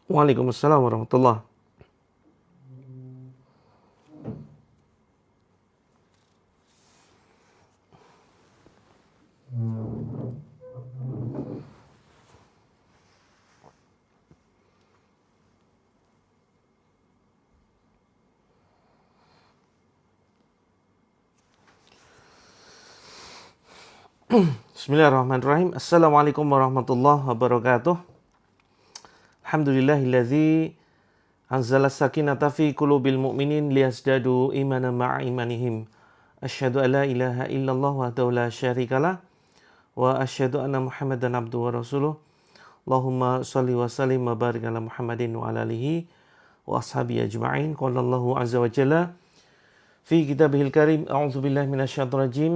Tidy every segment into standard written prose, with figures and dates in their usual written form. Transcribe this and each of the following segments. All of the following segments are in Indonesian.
Waalaikumsalam warahmatullah. Bismillahirrahmanirrahim. Assalamualaikum warahmatullahi wabarakatuh. Alhamdulillahilladzi anzala sakinata fi qulubil mu'minin liyazdadu imanan ma'a imanihim. Asyhadu an la ilaha illallah wahdahu la syarikalah wa asyhadu anna Muhammadan abduhu wa rasuluh. Allahumma shalli wa sallim wa barik ala Muhammadin wa ala alihi wa ashabihi ajma'in. Qala Allahu azza wa jalla fi kitabihil karim, a'udzu billahi minasyaitonir rajim.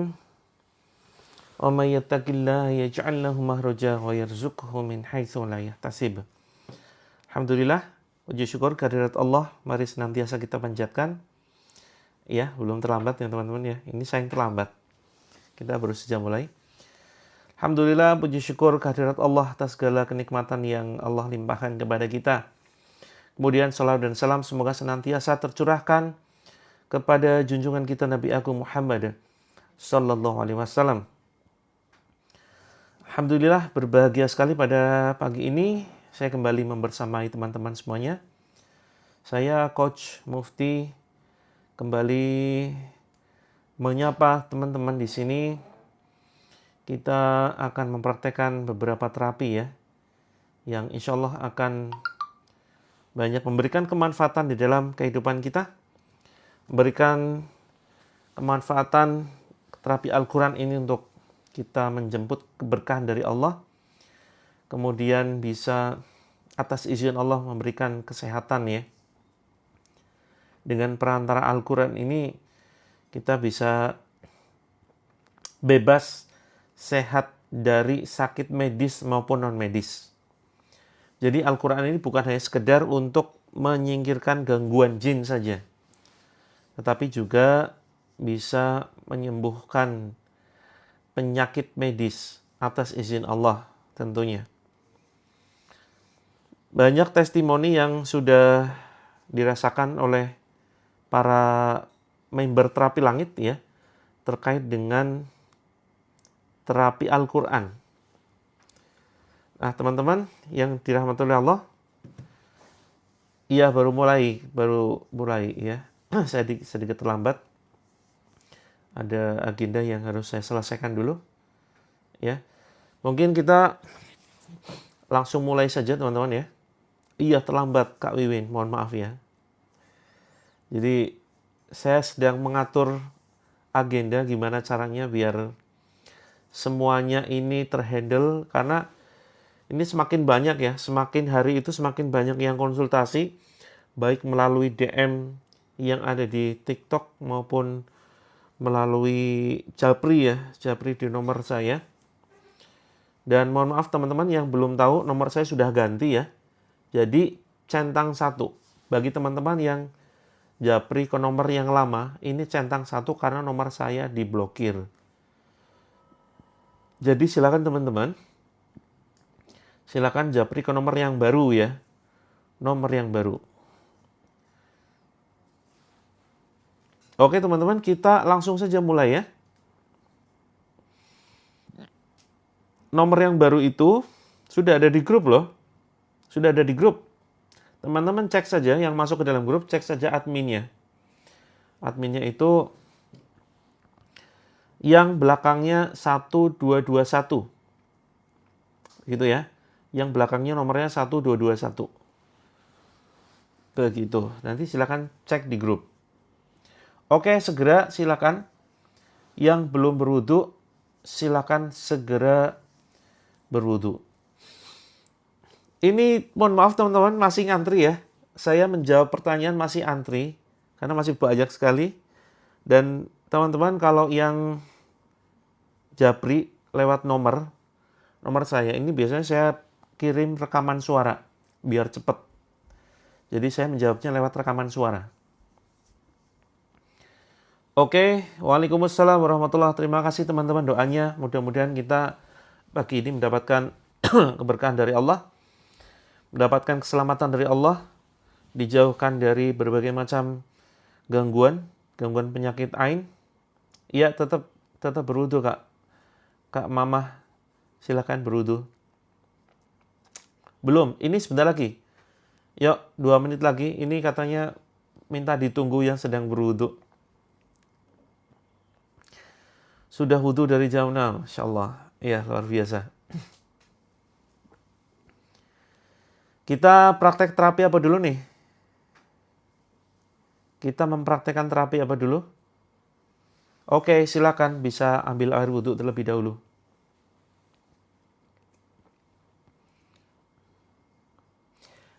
Wa may yattaqillaha yaj'al lahu makhraja wa yarzuqhu min haitsu la yahtasib. Alhamdulillah, puji syukur kehadirat Allah, mari senantiasa kita panjatkan. Ya, belum terlambat ya teman-teman ya. Ini saya yang terlambat. Kita baru saja mulai. Alhamdulillah, puji syukur kehadirat Allah atas segala kenikmatan yang Allah limpahkan kepada kita. Kemudian salawat dan salam semoga senantiasa tercurahkan kepada junjungan kita Nabi Agung Muhammad sallallahu alaihi wasallam. Alhamdulillah, berbahagia sekali pada pagi ini saya kembali membersamai teman-teman semuanya. Saya Coach Mufti kembali menyapa teman-teman di sini. Kita akan mempraktekkan beberapa terapi ya, yang insya Allah akan banyak memberikan kemanfaatan di dalam kehidupan kita. Memberikan kemanfaatan terapi Al-Quran ini untuk kita menjemput keberkahan dari Allah, kemudian bisa atas izin Allah memberikan kesehatan ya. Dengan perantara Al-Quran ini kita bisa bebas sehat dari sakit medis maupun non-medis. Jadi Al-Quran ini bukan hanya sekedar untuk menyingkirkan gangguan jin saja, tetapi juga bisa menyembuhkan penyakit medis atas izin Allah tentunya. Banyak testimoni yang sudah dirasakan oleh para member terapi langit ya, terkait dengan terapi Al-Quran. Nah teman-teman yang dirahmati oleh Allah, iya baru mulai ya. Saya sedikit terlambat. Ada agenda yang harus saya selesaikan dulu. Ya. Mungkin kita langsung mulai saja teman-teman ya. Iya terlambat Kak Wiwin, mohon maaf ya. Jadi saya sedang mengatur agenda gimana caranya biar semuanya ini terhandle, karena ini semakin banyak ya, semakin hari itu semakin banyak yang konsultasi, baik melalui DM yang ada di TikTok maupun melalui Japri ya, Japri di nomor saya. Dan mohon maaf teman-teman yang belum tahu, nomor saya sudah ganti ya. Jadi centang 1. Bagi teman-teman yang Japri ke nomor yang lama, ini centang 1 karena nomor saya diblokir. Jadi silakan teman-teman, silakan Japri ke nomor yang baru ya. Nomor yang baru. Oke teman-teman, kita langsung saja mulai ya. Nomor yang baru itu sudah ada di grup loh. Sudah ada di grup. Teman-teman cek saja yang masuk ke dalam grup, cek saja adminnya. Adminnya itu yang belakangnya 1221. Gitu ya. Yang belakangnya nomornya 1221. Begitu. Nanti silakan cek di grup. Oke, segera silakan. Yang belum berwudu, silakan segera berwudu. Ini mohon maaf teman-teman, masih ngantri ya. Saya menjawab pertanyaan masih antri, karena masih banyak sekali. Dan teman-teman kalau yang Japri lewat nomor saya, ini biasanya saya kirim rekaman suara, biar cepat. Jadi saya menjawabnya lewat rekaman suara. Oke, waalaikumsalam warahmatullahi wabarakatuh. Terima kasih teman-teman doanya. Mudah-mudahan kita pagi ini mendapatkan keberkahan dari Allah, mendapatkan keselamatan dari Allah, dijauhkan dari berbagai macam gangguan penyakit ain, ya tetap berwudu, Kak Mamah, silakan berwudu. Belum, ini sebentar lagi. Yuk, 2 menit lagi. Ini katanya minta ditunggu yang sedang berwudu. Sudah wudu dari jam 6, Masya Allah. Iya, luar biasa. Kita praktek terapi apa dulu nih? Kita mempraktekkan terapi apa dulu? Oke, silakan bisa ambil air wudhu terlebih dahulu.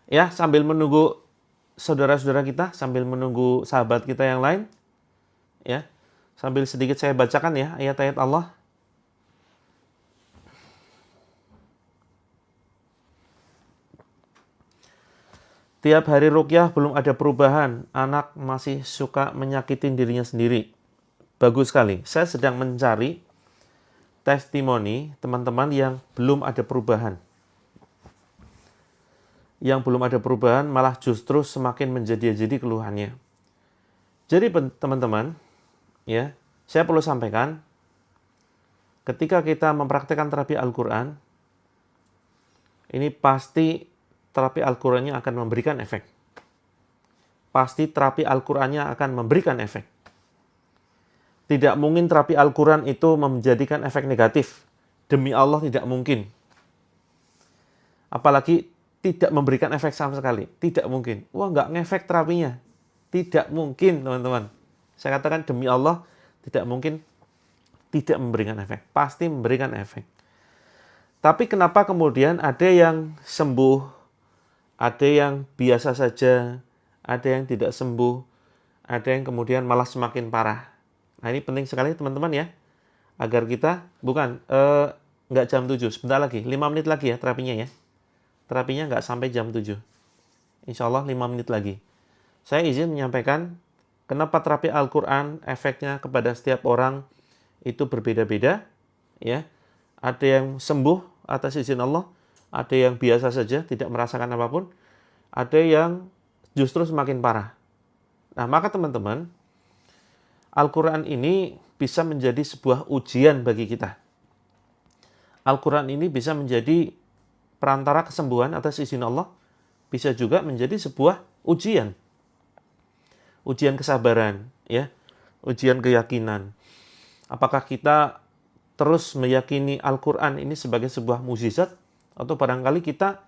Ya, sambil menunggu saudara-saudara kita, sambil menunggu sahabat kita yang lain, ya, sambil sedikit saya bacakan ya ayat-ayat Allah. Tiap hari ruqyah belum ada perubahan, anak masih suka menyakitin dirinya sendiri. Bagus sekali. Saya sedang mencari testimoni teman-teman yang belum ada perubahan. Yang belum ada perubahan malah justru semakin menjadi-jadi keluhannya. Jadi teman-teman, ya, saya perlu sampaikan, ketika kita mempraktikkan terapi Al-Quran, ini pasti terapi Al-Qurannya akan memberikan efek. Pasti terapi Al-Qurannya akan memberikan efek. Tidak mungkin terapi Al-Quran itu menjadikan efek negatif. Demi Allah tidak mungkin. Apalagi tidak memberikan efek sama sekali. Tidak mungkin. Wah, nggak ngefek terapinya. Tidak mungkin, teman-teman. Saya katakan demi Allah, tidak mungkin tidak memberikan efek. Pasti memberikan efek. Tapi kenapa kemudian ada yang sembuh, ada yang biasa saja, ada yang tidak sembuh, ada yang kemudian malah semakin parah. Nah, ini penting sekali teman-teman ya, agar kita, nggak jam 7, sebentar lagi, 5 menit lagi ya terapinya ya. Terapinya nggak sampai jam 7. Insya Allah 5 menit lagi. Saya izin menyampaikan, kenapa terapi Al-Quran efeknya kepada setiap orang itu berbeda-beda. Ya, ada yang sembuh atas izin Allah, ada yang biasa saja, tidak merasakan apapun, ada yang justru semakin parah. Nah, maka teman-teman, Al-Quran ini bisa menjadi sebuah ujian bagi kita. Al-Quran ini bisa menjadi perantara kesembuhan atas izin Allah, bisa juga menjadi sebuah ujian. Ujian kesabaran, ya, ujian keyakinan. Apakah kita terus meyakini Al-Quran ini sebagai sebuah mukjizat, atau barangkali kita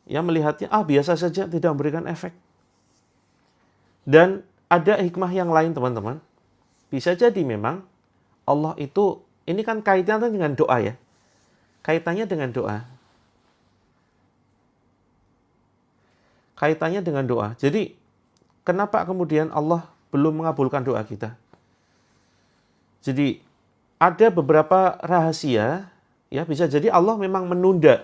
ya melihatnya biasa saja, tidak memberikan efek. Dan ada hikmah yang lain teman-teman. Bisa jadi memang Allah itu, ini kan kaitannya dengan doa ya. Kaitannya dengan doa. Kaitannya dengan doa. Jadi kenapa kemudian Allah belum mengabulkan doa kita? Jadi ada beberapa rahasia, ya, bisa jadi Allah memang menunda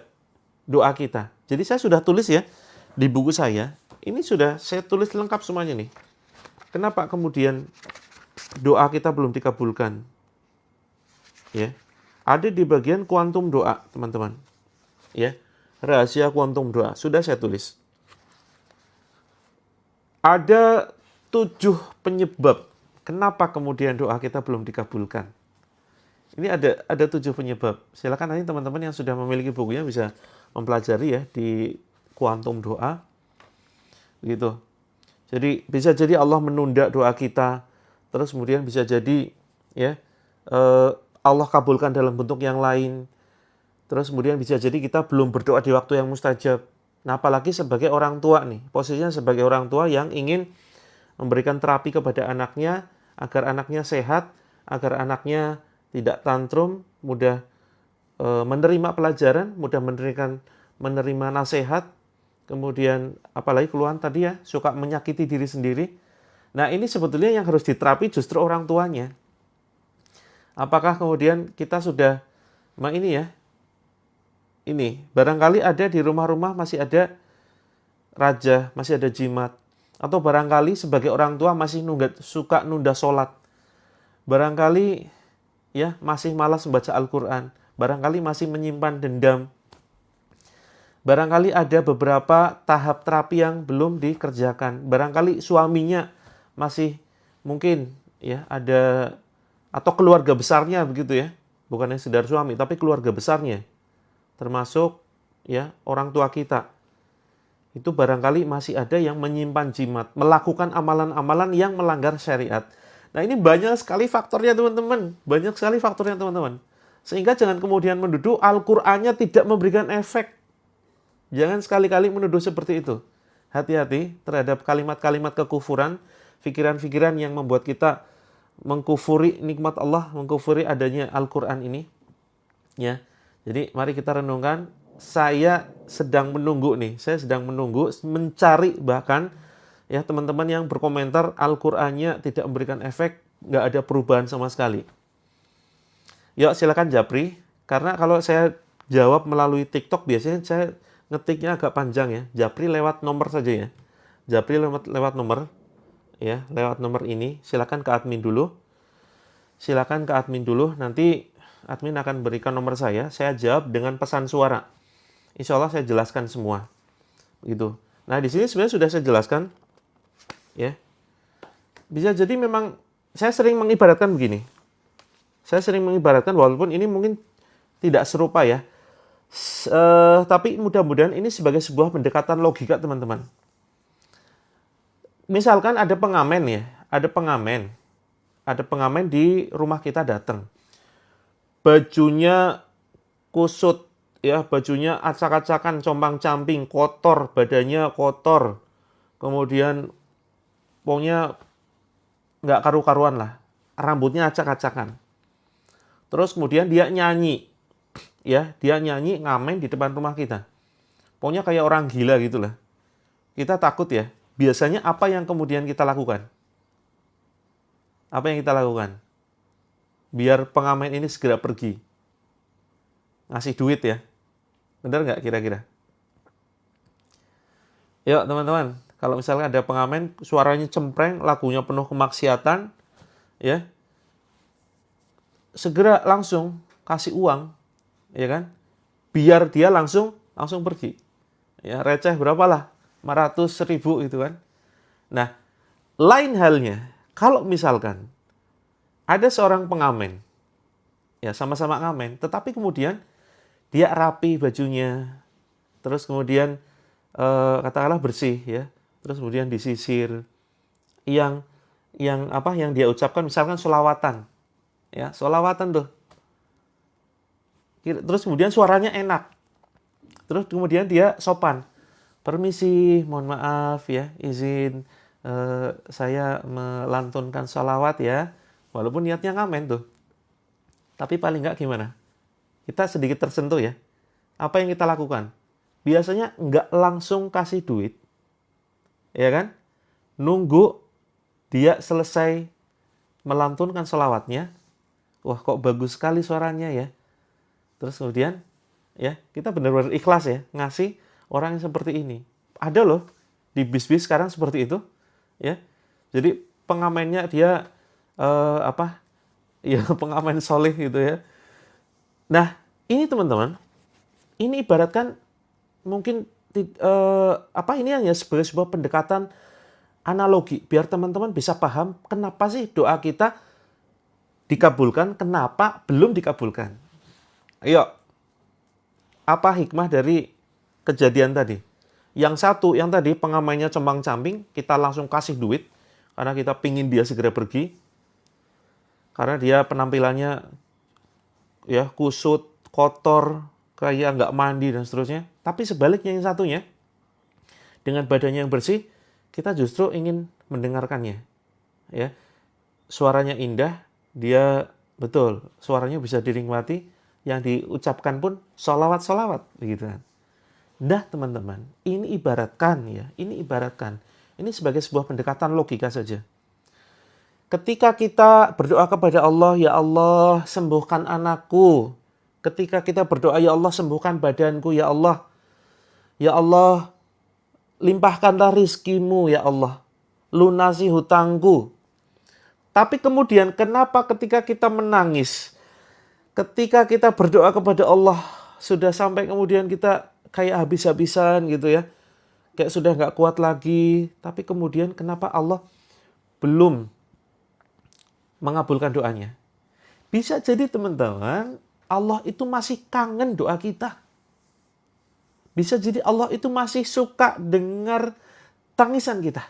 doa kita. Jadi saya sudah tulis ya di buku saya. Ini sudah saya tulis lengkap semuanya nih. Kenapa kemudian doa kita belum dikabulkan? Ya, ada di bagian kuantum doa, teman-teman. Ya, rahasia kuantum doa sudah saya tulis. Ada 7 penyebab kenapa kemudian doa kita belum dikabulkan. Ini ada 7 penyebab. Silakan nanti teman-teman yang sudah memiliki bukunya bisa mempelajari ya di kuantum doa. Gitu. Jadi bisa jadi Allah menunda doa kita, terus kemudian bisa jadi ya Allah kabulkan dalam bentuk yang lain. Terus kemudian bisa jadi kita belum berdoa di waktu yang mustajab. Nah, apalagi sebagai orang tua nih, posisinya sebagai orang tua yang ingin memberikan terapi kepada anaknya agar anaknya sehat, agar anaknya tidak tantrum, mudah menerima pelajaran, mudah menerima nasihat, kemudian apalagi keluhan tadi ya, suka menyakiti diri sendiri. Nah, ini sebetulnya yang harus diterapi justru orang tuanya. Apakah kemudian kita sudah, ini barangkali ada di rumah-rumah masih ada raja, masih ada jimat, atau barangkali sebagai orang tua masih suka nunda sholat, barangkali ya masih malas membaca Al-Quran, barangkali masih menyimpan dendam, Barangkali ada beberapa tahap terapi yang belum dikerjakan. Barangkali suaminya masih mungkin ya ada, atau keluarga besarnya begitu ya. Bukannya sekedar suami, tapi keluarga besarnya. Termasuk ya orang tua kita. Itu barangkali masih ada yang menyimpan jimat, melakukan amalan-amalan yang melanggar syariat. Nah, ini banyak sekali faktornya teman-teman. Banyak sekali faktornya teman-teman. Sehingga jangan kemudian menuduh Al-Qur'annya tidak memberikan efek. Jangan sekali-kali menuduh seperti itu. Hati-hati terhadap kalimat-kalimat kekufuran, pikiran-pikiran yang membuat kita mengkufuri nikmat Allah, mengkufuri adanya Al-Qur'an ini. Ya. Jadi mari kita renungkan, saya sedang menunggu nih. Saya sedang menunggu, mencari bahkan ya teman-teman yang berkomentar Al-Qur'annya tidak memberikan efek, nggak ada perubahan sama sekali. Yuk silakan Japri, karena kalau saya jawab melalui TikTok biasanya saya ngetiknya agak panjang ya. Japri lewat nomor saja ya. Japri lewat nomor ya, lewat nomor ini. Silakan ke admin dulu. Silakan ke admin dulu, nanti admin akan berikan nomor saya jawab dengan pesan suara. Insya Allah saya jelaskan semua. Gitu. Nah, di sini sebenarnya sudah saya jelaskan ya. Bisa jadi memang saya sering mengibaratkan begini. Saya sering mengibaratkan walaupun ini mungkin tidak serupa ya. Tapi mudah-mudahan ini sebagai sebuah pendekatan logika teman-teman. Misalkan ada pengamen ya, ada pengamen di rumah kita datang. Bajunya kusut ya, bajunya acak-acakan, compang-camping, kotor, badannya kotor. Kemudian pokoknya nggak karu-karuan lah. Rambutnya acak-acakan. Terus kemudian dia nyanyi. Ya, dia nyanyi ngamen di depan rumah kita. Pokoknya kayak orang gila gitu lah. Kita takut ya. Biasanya apa yang kemudian kita lakukan? Apa yang kita lakukan? Biar pengamen ini segera pergi. Ngasih duit ya. Benar nggak kira-kira? Yuk teman-teman, kalau misalnya ada pengamen, suaranya cempreng, lagunya penuh kemaksiatan, ya, segera langsung kasih uang, ya kan? Biar dia langsung pergi. Ya, receh berapalah? 500.000 gitu kan. Nah, lain halnya, kalau misalkan ada seorang pengamen, ya sama-sama ngamen, tetapi kemudian dia rapi bajunya, terus kemudian katakanlah bersih ya, terus kemudian disisir, yang dia ucapkan misalkan sholawatan, ya sholawatan tuh, terus kemudian suaranya enak, terus kemudian dia sopan, permisi, mohon maaf ya, izin saya melantunkan sholawat ya, walaupun niatnya ngamen tuh, tapi paling nggak gimana? Kita sedikit tersentuh ya. Apa yang kita lakukan? Biasanya nggak langsung kasih duit, ya kan? Nunggu dia selesai melantunkan sholawatnya. Wah, kok bagus sekali suaranya ya. Terus kemudian, ya kita benar-benar ikhlas ya ngasih orang yang seperti ini. Ada loh di bis-bis sekarang seperti itu, ya. Jadi pengamennya dia ya pengamen soleh gitu ya. Nah, ini teman-teman, ini ibaratkan mungkin ini hanya sebagai sebuah pendekatan analogi biar teman-teman bisa paham kenapa sih doa kita dikabulkan, kenapa belum dikabulkan. Ayo, apa hikmah dari kejadian tadi? Yang satu, yang tadi pengamennya compang-camping, kita langsung kasih duit karena kita pingin dia segera pergi. Karena dia penampilannya ya kusut, kotor, kayak nggak mandi dan seterusnya. Tapi sebaliknya yang satunya, dengan badannya yang bersih, kita justru ingin mendengarkannya. Ya, suaranya indah, dia betul, suaranya bisa dinikmati, yang diucapkan pun sholawat-sholawat, begitu kan. Nah teman-teman, ini ibaratkan, ini sebagai sebuah pendekatan logika saja. Ketika kita berdoa kepada Allah, ya Allah sembuhkan anakku. Ketika kita berdoa, ya Allah sembuhkan badanku, ya Allah. Ya Allah, limpahkanlah rizkimu, ya Allah. Lunasi hutangku. Tapi kemudian kenapa ketika kita menangis, ketika kita berdoa kepada Allah, sudah sampai kemudian kita kayak habis-habisan gitu ya. Kayak sudah nggak kuat lagi. Tapi kemudian kenapa Allah belum mengabulkan doanya? Bisa jadi teman-teman, Allah itu masih kangen doa kita. Bisa jadi Allah itu masih suka dengar tangisan kita.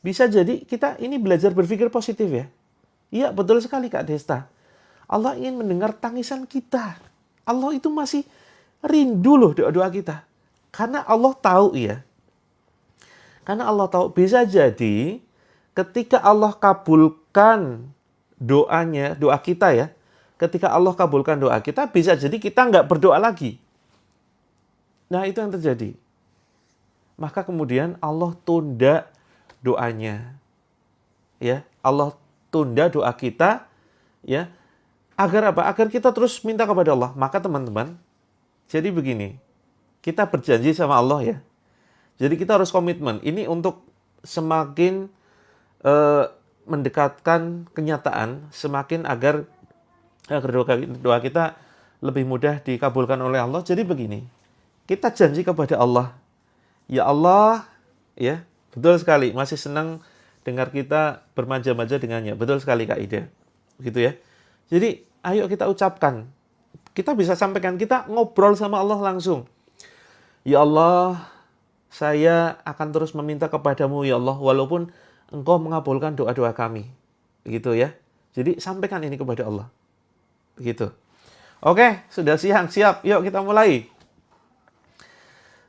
Bisa jadi kita ini belajar berpikir positif ya. Iya, betul sekali Kak Desta. Allah ingin mendengar tangisan kita. Allah itu masih rindu loh doa-doa kita. Karena Allah tahu ya. Karena Allah tahu bisa jadi ketika Allah kabulkan doanya, doa kita ya. Ketika Allah kabulkan doa kita, bisa jadi kita nggak berdoa lagi. Nah, itu yang terjadi. Maka kemudian Allah tunda doanya. Ya, Allah tunda doa kita ya. Agar apa? Agar kita terus minta kepada Allah. Maka teman-teman, jadi begini. Kita berjanji sama Allah ya. Jadi kita harus komitmen. Ini untuk semakin mendekatkan kenyataan, semakin agar doa kita lebih mudah dikabulkan oleh Allah. Jadi begini, kita janji kepada Allah, ya Allah, ya betul sekali, masih senang dengar kita bermanja-manja dengannya. Betul sekali Kak Ida, gitu ya. Jadi ayo kita ucapkan, kita bisa sampaikan, kita ngobrol sama Allah langsung. Ya Allah, saya akan terus meminta kepadamu ya Allah, walaupun Engkau mengabulkan doa-doa kami. Begitu ya. Jadi sampaikan ini kepada Allah. Begitu. Oke, sudah siap. Yuk kita mulai.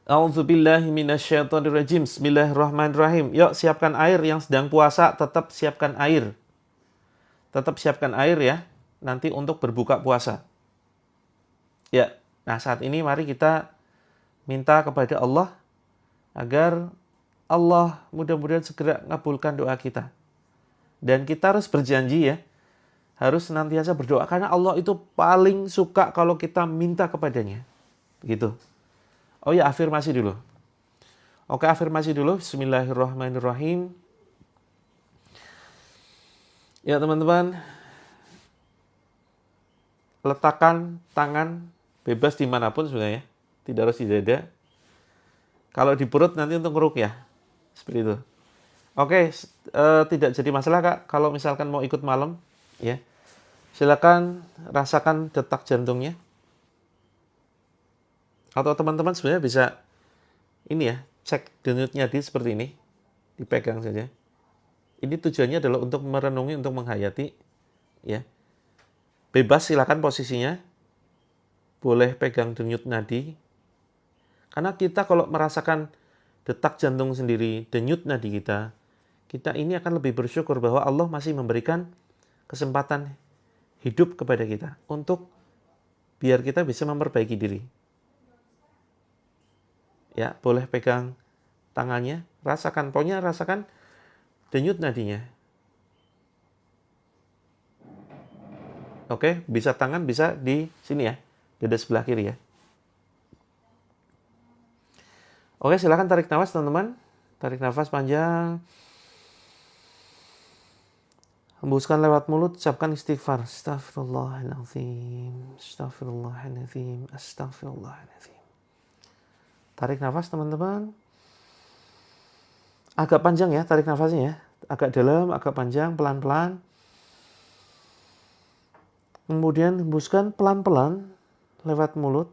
A'udzubillahi minasyaitonirrajim. Bismillahirrahmanirrahim. Yuk siapkan air, yang sedang puasa tetap siapkan air. Tetap siapkan air ya. Nanti untuk berbuka puasa. Ya. Nah, saat ini mari kita minta kepada Allah agar Allah mudah-mudahan segera ngabulkan doa kita. Dan kita harus berjanji ya, harus senantiasa berdoa. Karena Allah itu paling suka kalau kita minta kepadanya. Begitu. Oh ya, afirmasi dulu. Oke, afirmasi dulu. Bismillahirrahmanirrahim. Ya teman-teman, letakkan tangan bebas dimanapun sebenarnya. Tidak harus di dada. Kalau di perut nanti untuk ngeruqyah. Seperti itu. Oke, tidak jadi masalah Kak kalau misalkan mau ikut malam ya. Silakan rasakan detak jantungnya. Atau teman-teman sebenarnya bisa ini ya, cek denyut nadi seperti ini. Dipegang saja. Ini tujuannya adalah untuk merenungi, untuk menghayati ya. Bebas silakan posisinya. Boleh pegang denyut nadi. Karena kita kalau merasakan detak jantung sendiri, denyut nadi kita ini akan lebih bersyukur bahwa Allah masih memberikan kesempatan hidup kepada kita untuk biar kita bisa memperbaiki diri. Ya, boleh pegang tangannya, rasakan, pokoknya rasakan denyut nadinya. Oke, bisa tangan, bisa di sini ya, dada sebelah kiri ya. Oke, silakan tarik nafas teman-teman. Tarik nafas panjang. Hembuskan lewat mulut, ucapkan istighfar. Astaghfirullahaladzim. Astaghfirullahaladzim. Astaghfirullahaladzim. Tarik nafas teman-teman. Agak panjang ya tarik nafasnya ya. Agak dalam, agak panjang, pelan-pelan. Kemudian hembuskan pelan-pelan lewat mulut.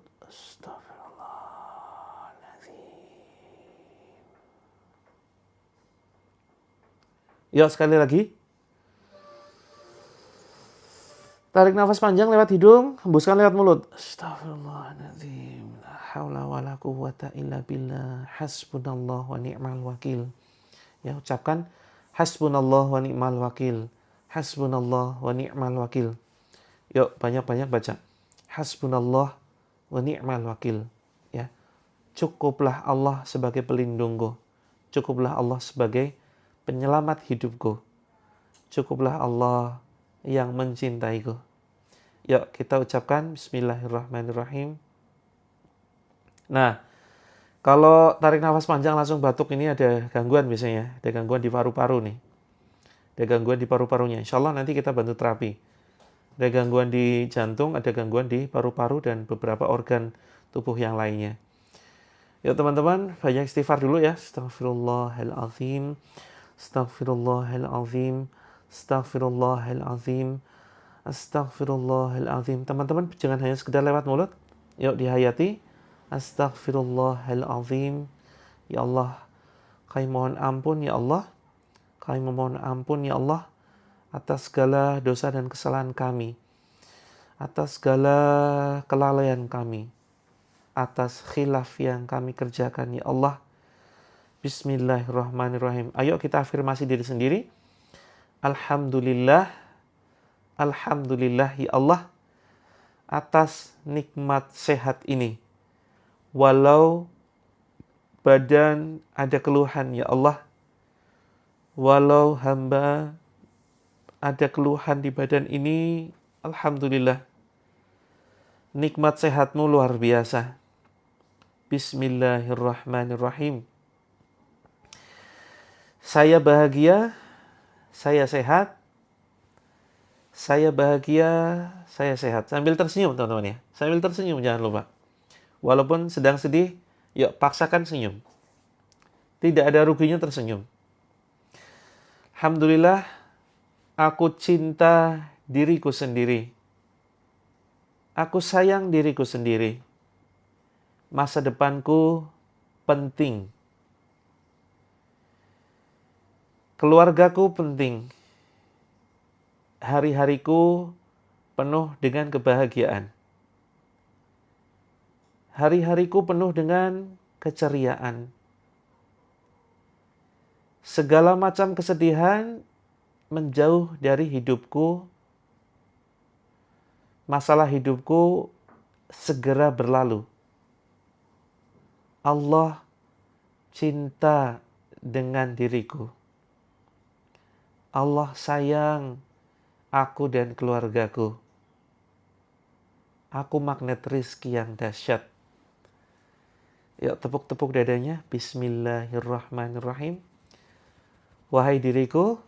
Yuk sekali lagi. Tarik nafas panjang lewat hidung, hembuskan lewat mulut. Astaghfirullahaladzim. La haula wa la quwwata illa billah. Hasbunallah wa ni'mal wakil. Ya, ucapkan hasbunallah wa ni'mal wakil. Hasbunallah wa ni'mal wakil. Yuk, banyak-banyak baca. Hasbunallah wa ni'mal wakil. Ya. Cukuplah Allah sebagai pelindungku. Cukuplah Allah sebagai penyelamat hidupku. Cukuplah Allah yang mencintaiku. Yuk kita ucapkan Bismillahirrahmanirrahim. Nah, kalau tarik nafas panjang langsung batuk ini ada gangguan biasanya. Ada gangguan di paru-paru nih. Ada gangguan di paru-parunya. Insya Allah nanti kita bantu terapi. Ada gangguan di jantung, ada gangguan di paru-paru dan beberapa organ tubuh yang lainnya. Yuk teman-teman, banyak istighfar dulu ya. Astaghfirullahalazim. Astaghfirullahalazim. Astaghfirullahalazim. Astaghfirullahalazim. Teman-teman jangan hanya sekedar lewat mulut. Yuk dihayati. Astaghfirullahalazim. Ya Allah, kami mohon ampun ya Allah. Kami memohon ampun ya Allah atas segala dosa dan kesalahan kami. Atas segala kelalaian kami. Atas khilaf yang kami kerjakan ya Allah. Bismillahirrahmanirrahim. Ayo kita afirmasi diri sendiri. Alhamdulillah. Alhamdulillah ya Allah atas nikmat sehat ini. Walau badan ada keluhan ya Allah. Walau hamba ada keluhan di badan ini, alhamdulillah. Nikmat sehatmu luar biasa. Bismillahirrahmanirrahim. Saya bahagia, saya sehat. Saya bahagia, saya sehat. Sambil tersenyum teman-teman ya. Sambil tersenyum jangan lupa. Walaupun sedang sedih, yuk paksakan senyum. Tidak ada ruginya tersenyum. Alhamdulillah, aku cinta diriku sendiri. Aku sayang diriku sendiri. Masa depanku penting. Keluargaku penting. Hari-hariku penuh dengan kebahagiaan. Hari-hariku penuh dengan keceriaan. Segala macam kesedihan menjauh dari hidupku. Masalah hidupku segera berlalu. Allah cinta dengan diriku. Allah sayang aku dan keluargaku. Aku magnet rizki yang dahsyat. Yuk tepuk-tepuk dadanya. Bismillahirrahmanirrahim. Wahai diriku,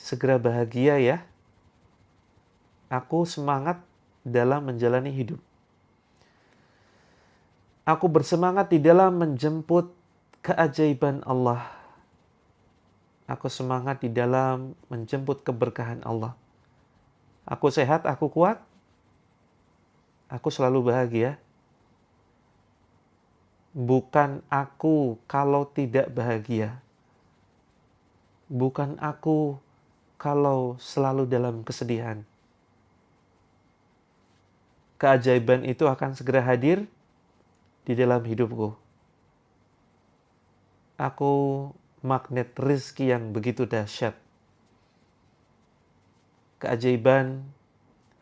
segera bahagia ya. Aku semangat dalam menjalani hidup. Aku bersemangat di dalam menjemput keajaiban Allah. Aku semangat di dalam menjemput keberkahan Allah. Aku sehat, aku kuat. Aku selalu bahagia. Bukan aku kalau tidak bahagia. Bukan aku kalau selalu dalam kesedihan. Keajaiban itu akan segera hadir di dalam hidupku. Aku magnet rezeki yang begitu dahsyat. Keajaiban,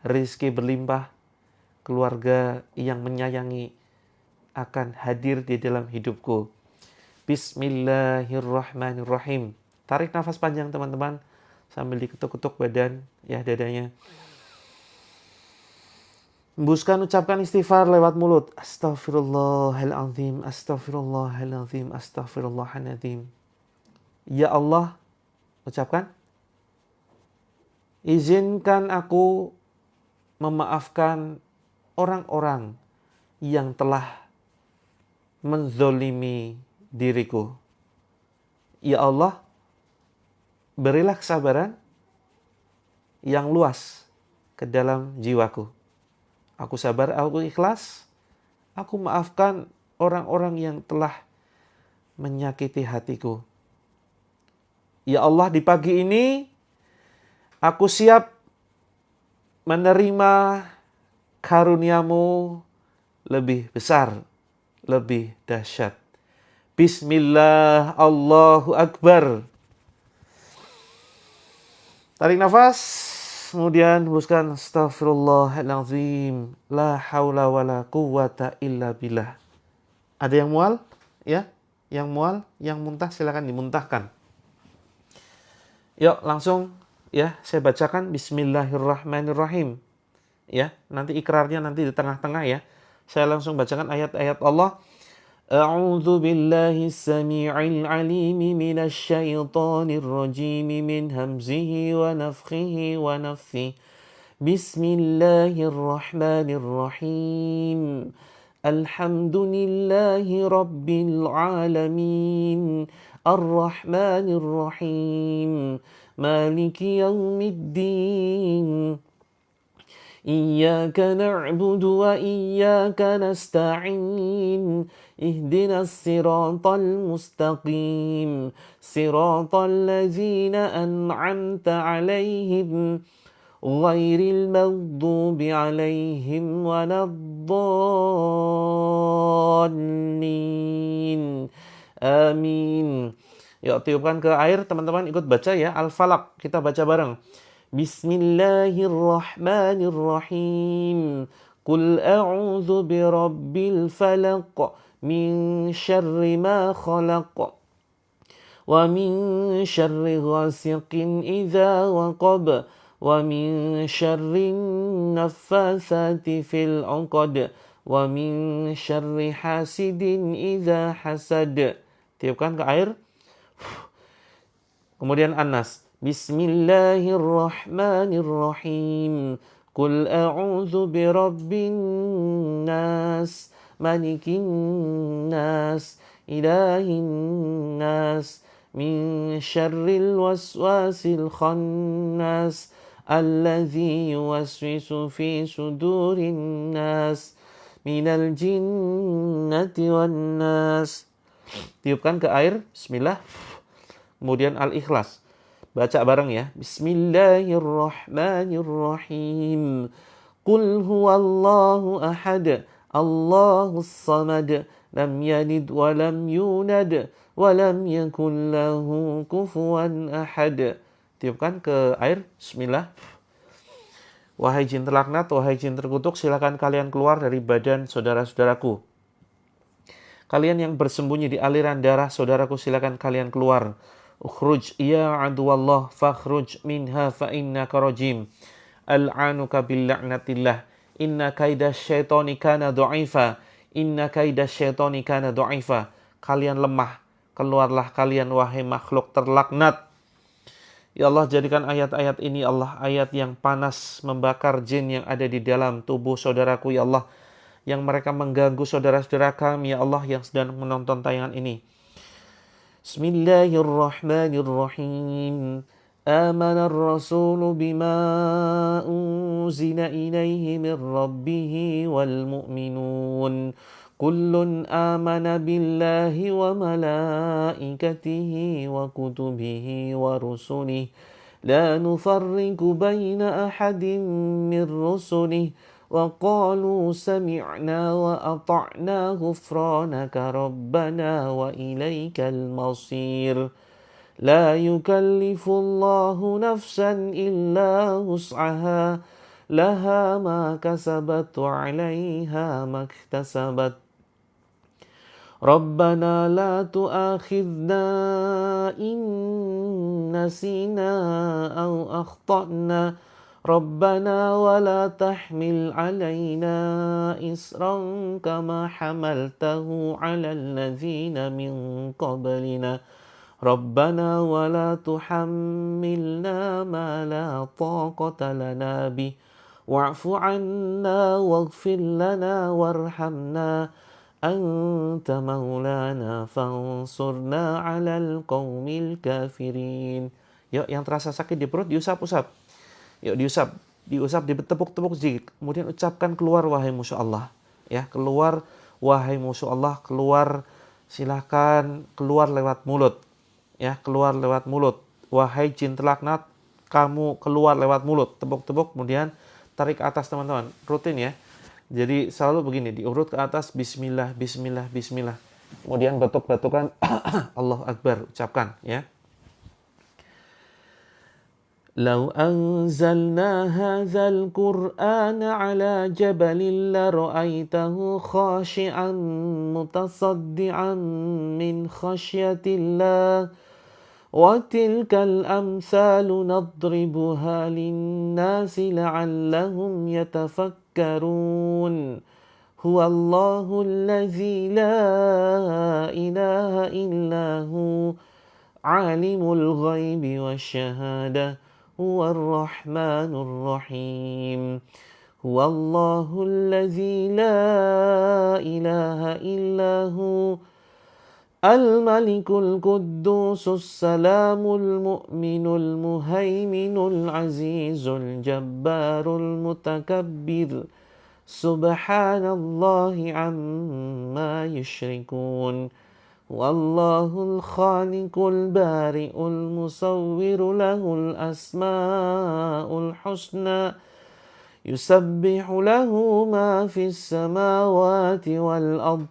rezeki berlimpah, keluarga yang menyayangi akan hadir di dalam hidupku. Bismillahirrahmanirrahim. Tarik nafas panjang teman-teman sambil diketuk-ketuk badan ya dadanya. Hembuskan ucapkan istighfar lewat mulut. Astaghfirullahalazim, astaghfirullahalazim, astaghfirullahalazim. Ya Allah, ucapkan. Izinkan aku memaafkan orang-orang yang telah menzolimi diriku. Ya Allah, berilah kesabaran yang luas ke dalam jiwaku. Aku sabar, aku ikhlas. Aku maafkan orang-orang yang telah menyakiti hatiku. Ya Allah, di pagi ini aku siap menerima karuniamu lebih besar, lebih dahsyat. Bismillah, Allahu Akbar. Tarik nafas, kemudian hembuskan astaghfirullahalazim, la haula wala quwwata illa billah. Ada yang mual? Ya, yang mual, yang muntah silakan dimuntahkan. Yuk langsung ya, saya bacakan Bismillahirrahmanirrahim. Ya, nanti ikrarnya nanti di tengah-tengah ya. Saya langsung bacakan ayat-ayat Allah. A'udzu billahi as-sami'il 'alim minasy syaithanir rajim min hamzihi wa nafthihi wa nafthihi. Bismillahirrahmanirrahim. Alhamdulillahi Rabbil Alamin. Ar-Rahmanir Rahim. Maliki Yaumiddin. Iyyaka na'budu wa iyyaka nasta'in. Ihdinas siratal mustaqim. Siratal ladzina an'amta 'alaihim ghairil maghdubi 'alaihim waladdallin. Amin. Yuk tiupkan ke air, teman-teman ikut baca ya. Al-Falaq, kita baca bareng. Bismillahirrahmanirrahim. Qul a'udzu birabbil falaq min syarri ma khalaq wa min syarri ghasiqin idza waqab wa min syarri naffatsati fil 'uqad wa min syarri hasidin idza hasad. Tiupkan ke air. Kemudian Anas. Bismillahirrahmanirrahim. Qul a'udzu birabbin nas, malikin nas, ilahin nas, min syarril waswasil khannas, alladzi yuwaswisu fi sudurin nas, minal jinnati wan nas. Tiupkan ke air. Bismillah. Kemudian Al-Ikhlas. Baca bareng ya. Bismillahirrahmanirrahim. Qul huwallahu ahad. Allahus samad. Lam yalid wa lam yulad. Wa lam yakul lahu kufuwan ahad. Tiupkan ke air. Bismillah. Wahai jin terlaknat, wahai jin terkutuk, silakan kalian keluar dari badan saudara-saudaraku. Kalian yang bersembunyi di aliran darah saudaraku, silakan kalian keluar. Ukhruj ya aduwallah fakhruj minha fa innaka rajim. Al'anuka billa'natillah. Inna kaidah syaitani kana dha'ifa. Inna kaidah syaitani kana dha'ifa. Kalian lemah, keluarlah kalian wahai makhluk terlaknat. Ya Allah, jadikan ayat-ayat ini Allah ayat yang panas membakar jin yang ada di dalam tubuh saudaraku ya Allah, yang mereka mengganggu saudara-saudara kami ya Allah yang sedang menonton tayangan ini. Bismillahirrahmanirrahim. Amana ar-rasulu bima unzila ilaihi min rabbih wal mu'minun. Kullun amana billahi wa malaikatihi wa kutubihi wa rusulihi. La nufarriqu baina ahadin min rusulihi. وقالوا سمعنا وأطعنا غفرانك ربنا وإليك المصير لا يكلف الله نفسا إلا وسعها لها ما كسبت وعليها ما اكتسبت ربنا لا تؤاخذنا إن نسينا أو أخطأنا ربنا ولا تحمل علينا إصرا كما حملته على الذين من قبلنا ربنا ولا تحملنا ما لا طاقة لنا به واعف عنا واغفر لنا وارحمنا أنت مولانا فانصرنا على القوم الكافرين. Yuk, yang terasa sakit di perut diusap-usap. Yuk diusap, ditepuk-tepuk sedikit. Kemudian ucapkan keluar wahai musuh Allah. Ya, keluar wahai musuh Allah, keluar, silahkan keluar lewat mulut. Ya, keluar lewat mulut. Wahai jin terlaknat, kamu keluar lewat mulut. Tepuk-tepuk, kemudian tarik ke atas teman-teman. Rutin ya. Jadi selalu begini, diurut ke atas, bismillah, bismillah, bismillah. Kemudian batuk-batukan, Allahu Akbar, ucapkan ya. لو أنزلنا هذا القرآن على جبل لرأيته خاشعا متصدعا من خشية الله وتلك الأمثال نضربها للناس لعلهم يتفكرون هو الله الذي لا إله إلا هو عالم الغيب والشهادة هو الرحمن الرحيم هو الله الذي لا إله إلا هو الملك القدوس السلام المؤمن المهيمن العزيز الجبار المتكبر سبحان الله عما يشركون والله الخالق البارئ المصور له الأسماء الحسنى يسبح له ما في السماوات والأرض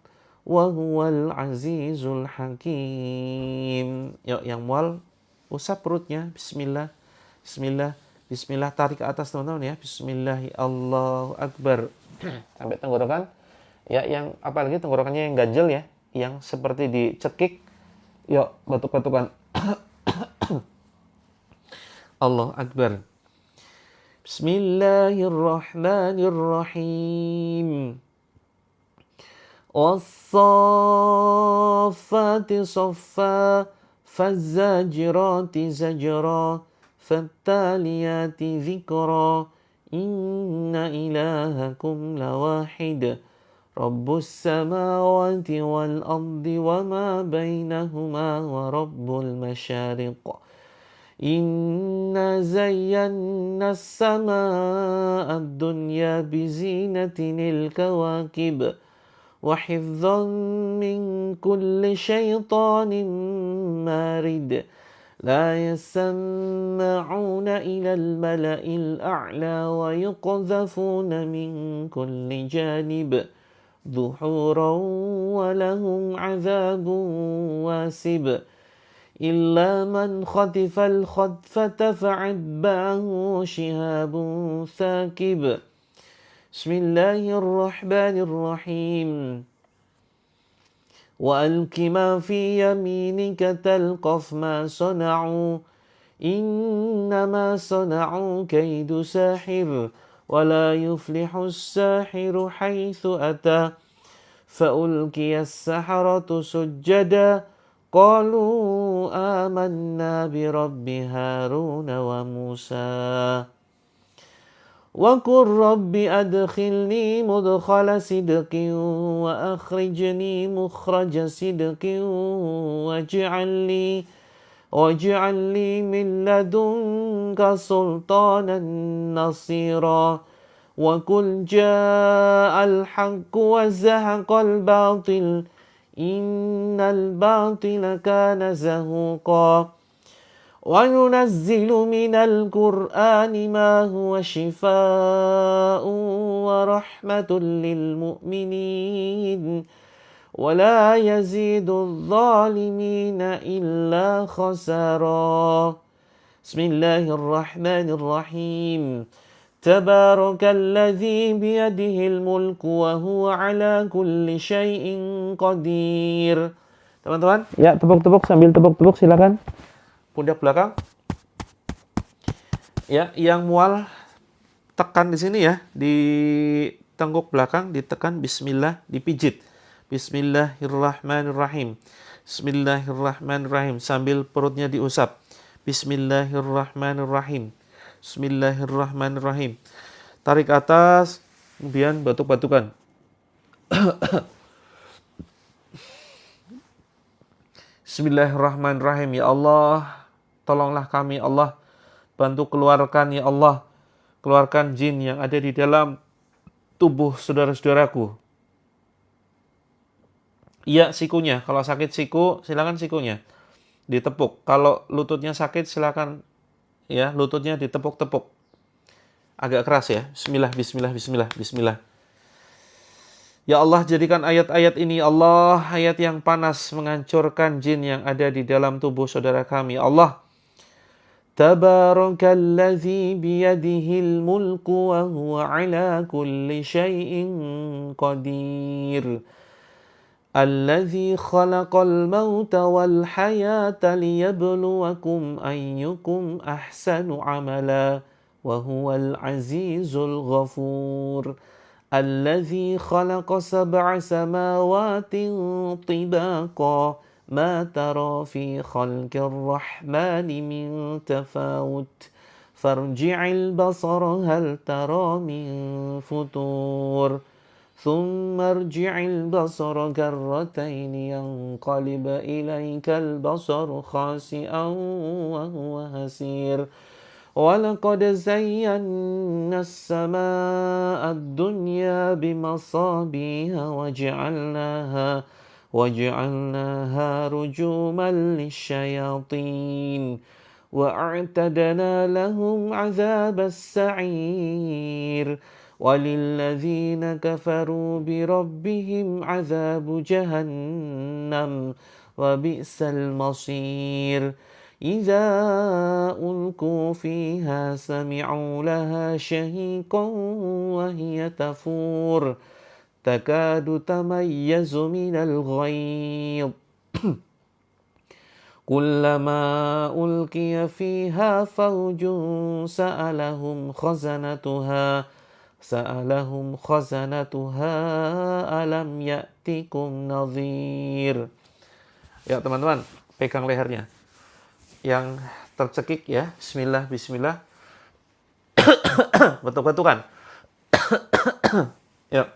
Wahuwal azizul hakim. Yuk yang mual usap perutnya. Bismillah. Bismillah. Bismillah, tarik ke atas teman-teman ya. Bismillah, Allahu Akbar. Sampai tenggorokan. Ya, yang apalagi tenggorokannya yang ganjel ya, yang seperti dicekik. Yuk, batuk-batukan. Allahu Akbar. Bismillahirrahmanirrahim. والصافات صفا فالزاجرات زجرا فالتاليات ذكرا إن إلهكم لواحد رب السماوات والأرض وما بينهما ورب المشارق إنا زينا السماء الدنيا بزينة الكواكب وحفظا من كل شيطان مارد لا يسمعون إلى الملأ الأعلى ويقذفون من كل جانب دحورا ولهم عذاب واسب إلا من خطف الخطفة فعتبعه شهاب ثاكب بسم الله الرحمن الرحيم وألق ما في يمينك تلقف ما صنعوا إنما صنعوا كيد ساحر ولا يفلح الساحر حيث أتى فألقي السحرة سجدا قالوا آمنا برب هارون وموسى وقل رب أدخلني مدخل صدق وأخرجني مخرج صدق واجعل لي من لدنك سلطانا نصيرا وقل جاء الحق وزهق الباطل إن الباطل كان زهوقا وَنُنَزِّلُ مِنَ الْقُرْآنِ مَا هُوَ شِفَاءٌ وَرَحْمَةٌ لِلْمُؤْمِنِينَ وَلَا يَزِيدُ الظَّالِمِينَ إِلَّا خَسَارًا بسم الله الرحمن الرحيم تبارك الذي بيده الملك وهو على كل شيء قدير. Teman-teman, ya tepuk-tepuk sambil tepuk-tepuk silakan. Pundak belakang. Ya, yang mual tekan di sini ya, di tengkuk belakang ditekan bismillah, dipijit. Bismillahirrahmanirrahim. Bismillahirrahmanirrahim sambil perutnya diusap. Bismillahirrahmanirrahim. Bismillahirrahmanirrahim. Tarik atas, kemudian batuk-batukan. Bismillahirrahmanirrahim. Ya Allah, tolonglah kami Allah, bantu keluarkan ya Allah, keluarkan jin yang ada di dalam tubuh saudara-saudaraku. Iya, sikunya, kalau sakit siku silakan sikunya ditepuk. Kalau lututnya sakit silakan ya lututnya ditepuk-tepuk. Agak keras ya. Bismillah, bismillah, bismillah, bismillah. Ya Allah, jadikan ayat-ayat ini Allah ayat yang panas menghancurkan jin yang ada di dalam tubuh saudara kami. Allah, Tabarakalladzi biyadihil mulku wa huwa ala kulli syai'in qadir. Alladzi khalaqal mauta wal hayata liyabluwakum ayyukum ahsanu amala wa huwal azizul ghafur. Alladzi khalaqa sab'a samawati tibaqa ما ترى في خلق الرحمن من تفاوت فارجع البصر هل ترى من فطور ثم ارجع البصر كرتين ينقلب إليك البصر خاسئا وهو هسير ولقد زينا السماء الدنيا بمصابيح وجعلناها رجوما للشياطين وأعتدنا لهم عذاب السعير وللذين كفروا بربهم عذاب جهنم وبئس المصير إذا ألقوا فيها سمعوا لها شهيقا وهي تفور تكاد تميز من الغيظ كلما ألقي فيها فوج سألهم خزنتها ألم يأتكم نذير. Ya teman-teman, pegang lehernya yang tercekik ya. Bismillah, bismillah. Betul-betul. Ya.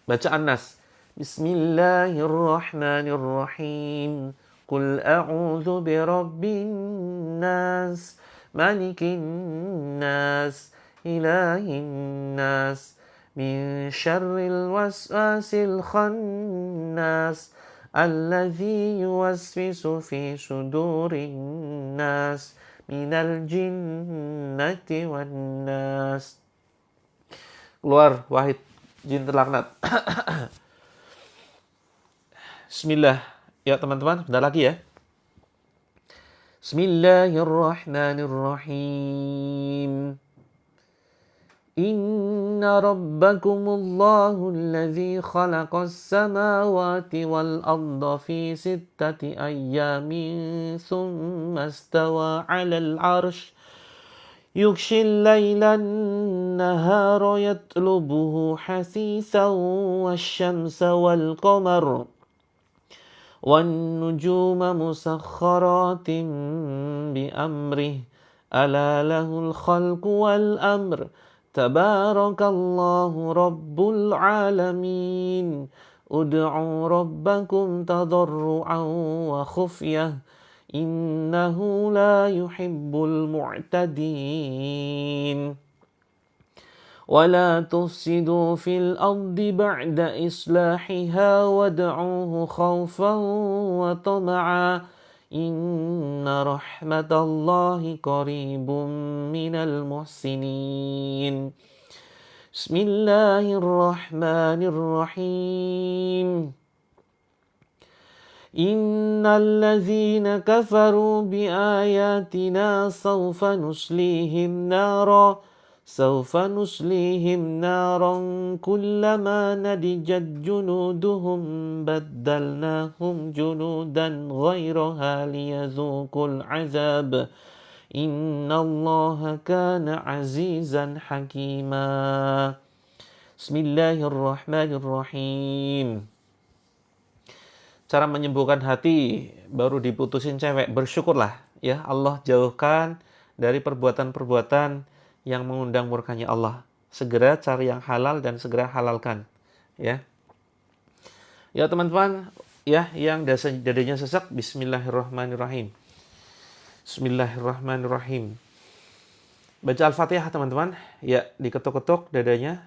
Bacaan Nas. Bismillahirrahmanirrahim. Qul a'udzu birabbin nas, malikin nas, ilahin nas, min syarril waswasil khannas, alladzi yuwaswisu fi sudurin nas, minal jinnati wan nas. Keluar wahid jin terlaknat. Bismillah. Ya teman-teman, bentar lagi ya. Bismillahirrahmanirrahim. Inna rabbakumullahu alladzi khalaqas samawati wal arda fi sittati ayyamin thumma istawa 'alal 'arsy yughshil lailan nahara yatlubuhu hasithan wasyamsa wal qamar والنجوم مسخرات بأمره ألا له الخلق والأمر تبارك الله رب العالمين ادعوا ربكم تضرعا وخفية إنه لا يحب المعتدين ولا تفسدوا في الأرض بعد إصلاحها وادعوه خوفا وطمعا إن رحمة الله قريب من المحسنين بسم الله الرحمن الرحيم إن الذين كفروا بآياتنا سوف نصليهم نارا كلما نضجت جلودهم بدلناهم جلودا غيرها ليذوقوا العذاب إن الله كان عزيزا حكيما بسم الله الرحمن الرحيم. Cara menyembuhkan hati baru diputusin cewek, bersyukurlah ya, Allah jauhkan dari perbuatan-perbuatan yang mengundang murkanya Allah. Segera cari yang halal dan segera halalkan. Ya. Ya teman-teman, ya yang dadanya sesak, bismillahirrahmanirrahim. Bismillahirrahmanirrahim. Baca Al-Fatihah teman-teman. Ya, diketuk-ketuk dadanya.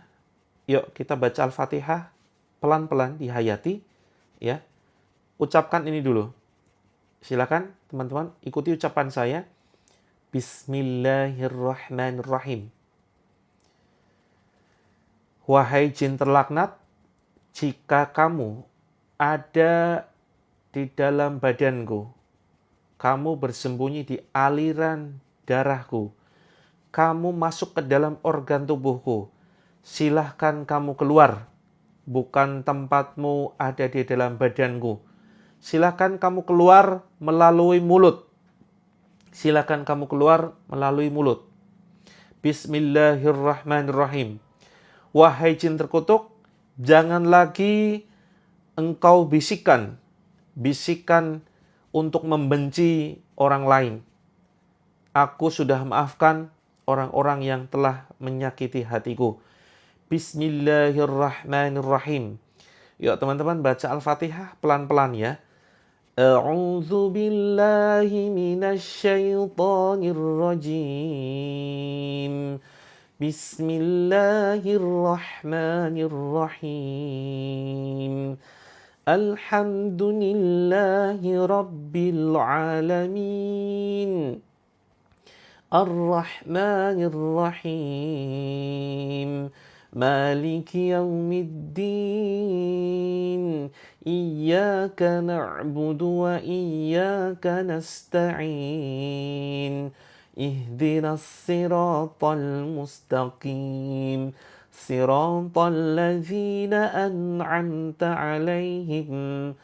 Yuk kita baca Al-Fatihah pelan-pelan dihayati. Ya. Ucapkan ini dulu. Silakan teman-teman ikuti ucapan saya. Bismillahirrahmanirrahim. Wahai jin terlaknat, jika kamu ada di dalam badanku, kamu bersembunyi di aliran darahku, kamu masuk ke dalam organ tubuhku, silahkan kamu keluar. Bukan tempatmu ada di dalam badanku. Silahkan kamu keluar melalui mulut. Silakan kamu keluar melalui mulut. Bismillahirrahmanirrahim. Wahai jin terkutuk, jangan lagi engkau bisikan untuk membenci orang lain. Aku sudah maafkan orang-orang yang telah menyakiti hatiku. Bismillahirrahmanirrahim. Yuk teman-teman baca Al-Fatihah pelan-pelan ya. A'udzu billahi minasyaitonir rajim. Bismillahirrahmanirrahim. Alhamdulillahi rabbil alamin. Ar-Rahmanir-Rahim. Maliki yaumiddin. Iyyaka na'budu wa iyyaka nasta'in. Ihdinas siratal mustaqim. Siratal ladzina an'amta 'alaihim.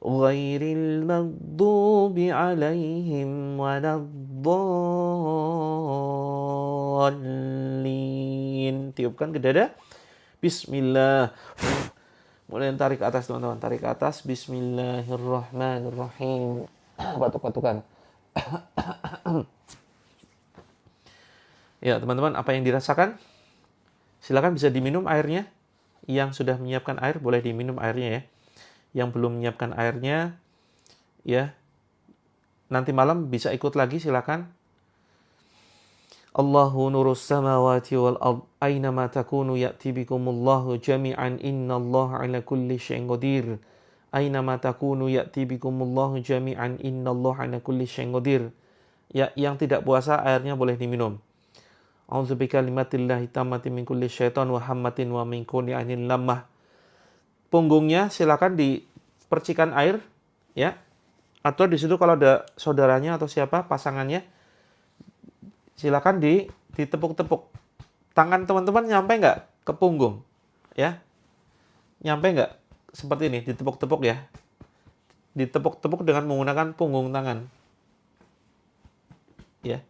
Ghairil maghdubi 'alaihim waladdallin. Tiupkan ke dada. Bismillah. Mulai tarik ke atas teman-teman, tarik ke atas. Bismillahirrahmanirrahim. Batuk-batukan. Ya teman-teman, apa yang dirasakan? Silakan bisa diminum airnya. Yang sudah menyiapkan air boleh diminum airnya ya. Yang belum menyiapkan airnya, ya nanti malam bisa ikut lagi silakan. Allahu nurus samawati wal ard, aynama takunu ya'ti bikumullahu jami'an, innallaha ala kulli syai'in qadir. Aynama takunu ya'ti bikumullahu jami'an, innallaha ala kulli syai'in qadir. Ya, yang tidak puasa airnya boleh diminum. A'udzu bikalimatillahi tammati min kulli syaitan wa hammatin wa min kulli ainin lamah. Punggungnya silakan dipercikan air, ya. Atau di situ kalau ada saudaranya atau siapa pasangannya, silakan ditepuk-tepuk. Tangan teman-teman nyampe nggak ke punggung, ya? Nyampe nggak? Seperti ini, ditepuk-tepuk ya. Ditepuk-tepuk dengan menggunakan punggung tangan, ya.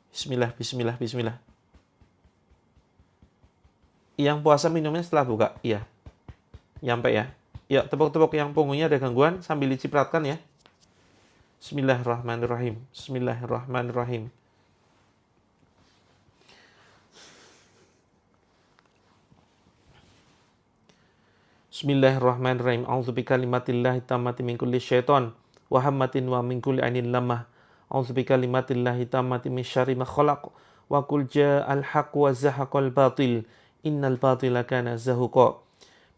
Bismillah, Bismillah, Bismillah. Yang puasa minumnya setelah buka, iya. Nyampe ya. Ya, tepuk-tepuk yang punggungnya ada gangguan sambil dicipratkan ya. Bismillahirrahmanirrahim. Bismillahirrahmanirrahim. Bismillahirrahmanirrahim. A'udzu bikalimatillahi tammati min kulli syaitan wa hammatin wa min kulli ainin lamah. A'udzu bikalimatillahi tammati min syarri ma khalaq wa qul ja'al haqq wa zahaqal batil. Innal batila kana zahuqa.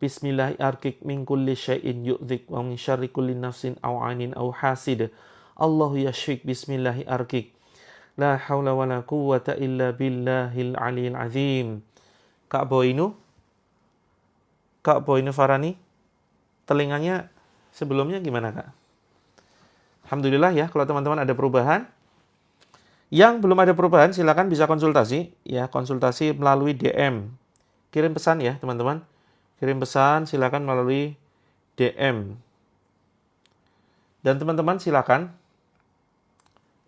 Bismillahirrahmanirrahim. Min kulli syai'in yu'dzik wa min syarri kulli nafsin aw 'ainin aw hasid. Allahu yashfik. Bismillahirrahmanirrahim. La haula wa la quwwata illa billahil aliyil azim. Kak Boinu Farani, telinganya sebelumnya gimana Kak? Alhamdulillah ya, kalau teman-teman ada perubahan. Yang belum ada perubahan silakan bisa konsultasi ya, konsultasi melalui DM. Kirim pesan ya teman-teman. Kirim pesan silakan melalui DM. Dan teman-teman silakan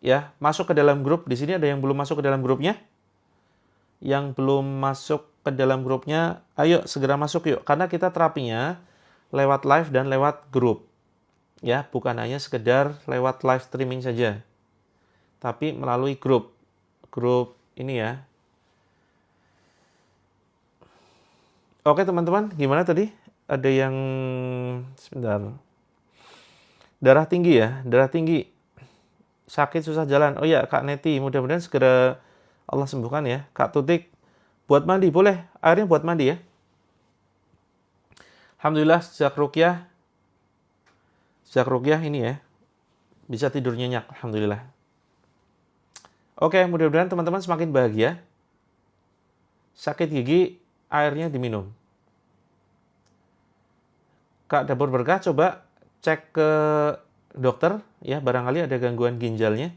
ya masuk ke dalam grup. Di sini ada yang belum masuk ke dalam grupnya. Yang belum masuk ke dalam grupnya, ayo segera masuk yuk. Karena kita terapinya lewat live dan lewat grup. Ya, bukan hanya sekedar lewat live streaming saja. Tapi melalui grup. Grup ini ya. Oke teman-teman, gimana tadi? Ada yang sebentar. Darah tinggi ya, darah tinggi. Sakit susah jalan. Oh ya, Kak Neti, mudah-mudahan segera Allah sembuhkan ya. Kak Tutik, buat mandi boleh, airnya buat mandi ya. Alhamdulillah sejak ruqyah ini ya bisa tidur nyenyak, alhamdulillah. Oke, mudah-mudahan teman-teman semakin bahagia. Sakit gigi, airnya diminum. Kak Dapur Berkah coba cek ke dokter ya, barangkali ada gangguan ginjalnya.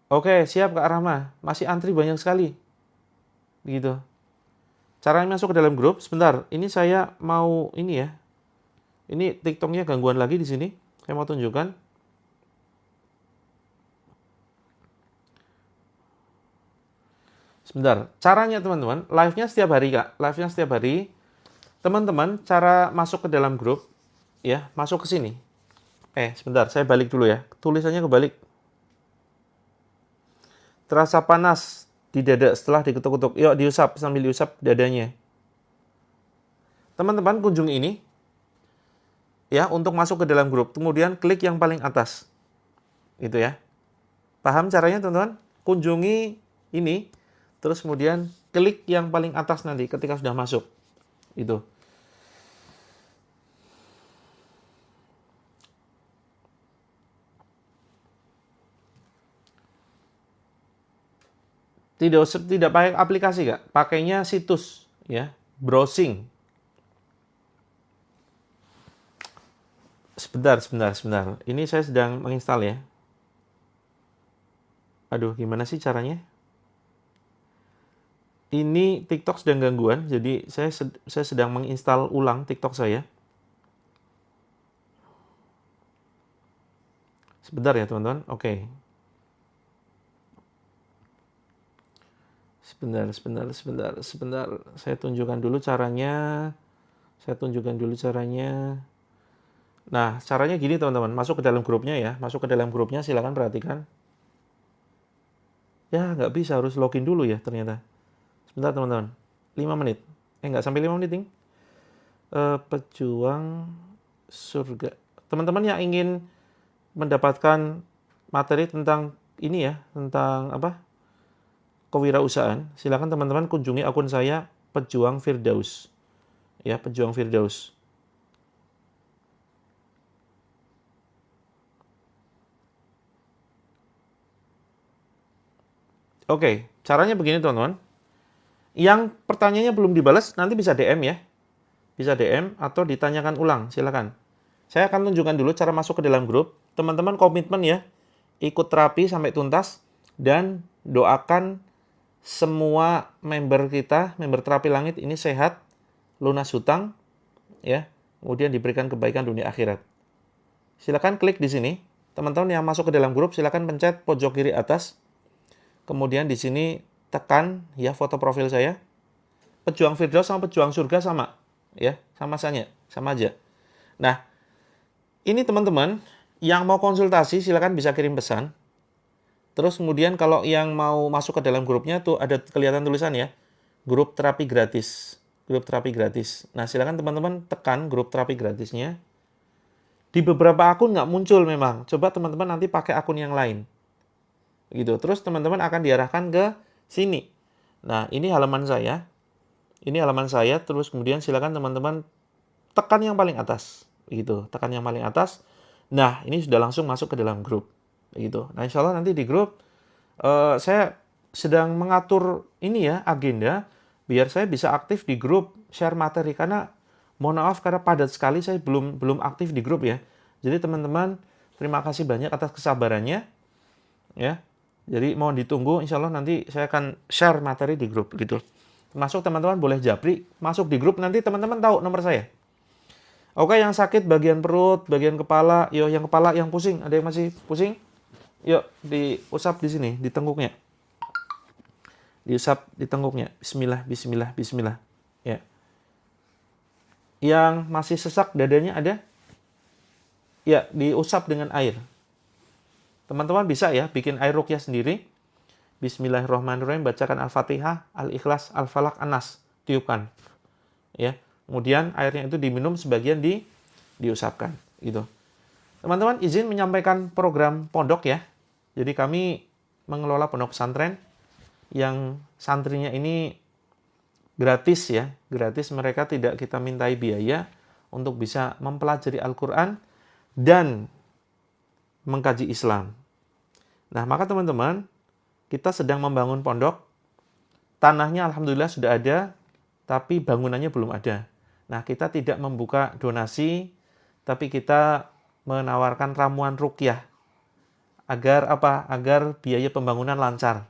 Oke, siap Kak Rahma. Masih antri banyak sekali. Begitu. Caranya masuk ke dalam grup. Sebentar, ini saya mau ini ya. Ini TikToknya gangguan lagi di sini. Saya mau tunjukkan. Sebentar, caranya teman-teman, live-nya setiap hari Kak. Live-nya setiap hari. Teman-teman, cara masuk ke dalam grup, ya, masuk ke sini. Sebentar, saya balik dulu ya. Tulisannya kebalik. Terasa panas, di dada setelah diketuk-ketuk. Yuk diusap sambil diusap dadanya. Teman-teman kunjungi ini ya untuk masuk ke dalam grup. Kemudian klik yang paling atas. Gitu ya. Paham caranya teman-teman? Kunjungi ini terus kemudian klik yang paling atas nanti ketika sudah masuk. Itu. Tidak pakai aplikasi, Kak. Pakainya situs ya, browsing. Sebentar. Ini saya sedang menginstal ya. Aduh, gimana sih caranya? Ini TikTok sedang gangguan, jadi saya sedang menginstal ulang TikTok saya. Sebentar ya, teman-teman. Oke. Sebentar. Saya tunjukkan dulu caranya. Nah, caranya gini teman-teman. Masuk ke dalam grupnya ya. Masuk ke dalam grupnya, silakan perhatikan. Ya, nggak bisa. Harus login dulu ya ternyata. Sebentar teman-teman. 5 menit. Nggak sampai 5 menit, Ting. Pejuang surga. Teman-teman yang ingin mendapatkan materi tentang ini ya. Tentang apa? Kewirausahaan, silakan teman-teman kunjungi akun saya Pejuang Firdaus. Ya, Pejuang Firdaus. Oke, caranya begini teman-teman. Yang pertanyaannya belum dibalas nanti bisa DM ya. Bisa DM atau ditanyakan ulang, silakan. Saya akan tunjukkan dulu cara masuk ke dalam grup. Teman-teman komitmen ya. Ikut terapi sampai tuntas dan doakan semua member kita, member terapi langit ini sehat, lunas hutang, ya, kemudian diberikan kebaikan dunia akhirat. Silakan klik di sini. Teman-teman yang masuk ke dalam grup, silakan pencet pojok kiri atas. Kemudian di sini tekan ya foto profil saya. Pejuang Firdaus sama pejuang surga sama, ya, sama aja. Nah, ini teman-teman yang mau konsultasi silakan bisa kirim pesan. Terus kemudian kalau yang mau masuk ke dalam grupnya tuh ada kelihatan tulisan ya, grup terapi gratis. Nah, silakan teman-teman tekan grup terapi gratisnya. Di beberapa akun nggak muncul memang. Coba teman-teman nanti pakai akun yang lain. Gitu. Terus teman-teman akan diarahkan ke sini. Nah, ini halaman saya. Terus kemudian silakan teman-teman tekan yang paling atas. Gitu. Tekan yang paling atas. Nah, ini sudah langsung masuk ke dalam grup. Gitu. Nah, insya Allah nanti di grup saya sedang mengatur ini ya agenda biar saya bisa aktif di grup share materi karena mohon maaf karena padat sekali saya belum aktif di grup ya. Jadi teman-teman terima kasih banyak atas kesabarannya ya. Jadi mohon ditunggu insya Allah nanti saya akan share materi di grup gitu. Termasuk teman-teman boleh japri masuk di grup nanti teman-teman tahu nomor saya. Oke, yang sakit bagian perut, bagian kepala, yang kepala yang pusing, ada yang masih pusing? Yuk, diusap di sini, di tengkuknya. Diusap di tengkuknya. Bismillah. Ya. Yang masih sesak dadanya ada? Ya, diusap dengan air. Teman-teman bisa ya, bikin air ruqyah sendiri. Bismillahirrahmanirrahim, bacakan Al-Fatihah, Al-Ikhlas, Al-Falaq, An-Nas. Tiupkan. Ya. Kemudian airnya itu diminum, sebagian diusapkan. Gitu. Teman-teman izin menyampaikan program pondok ya. Jadi kami mengelola pondok pesantren yang santrinya ini gratis ya. Gratis, mereka tidak kita mintai biaya untuk bisa mempelajari Al-Quran dan mengkaji Islam. Nah, maka teman-teman, kita sedang membangun pondok. Tanahnya alhamdulillah sudah ada, tapi bangunannya belum ada. Nah, kita tidak membuka donasi, tapi kita menawarkan ramuan ruqyah agar apa? Agar biaya pembangunan lancar.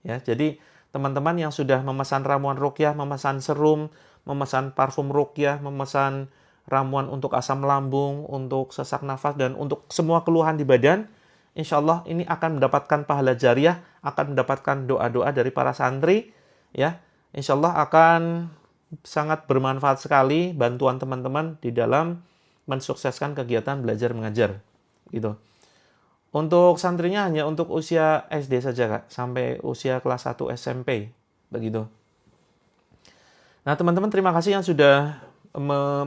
Ya, jadi teman-teman yang sudah memesan ramuan ruqyah, memesan serum, memesan parfum ruqyah, memesan ramuan untuk asam lambung, untuk sesak nafas dan untuk semua keluhan di badan, insya Allah ini akan mendapatkan pahala jariah, akan mendapatkan doa-doa dari para santri, ya. Insya Allah akan sangat bermanfaat sekali bantuan teman-teman di dalam mensukseskan kegiatan belajar mengajar gitu. Untuk santrinya hanya untuk usia SD saja, Kak, sampai usia kelas 1 SMP, begitu. Nah, teman-teman terima kasih yang sudah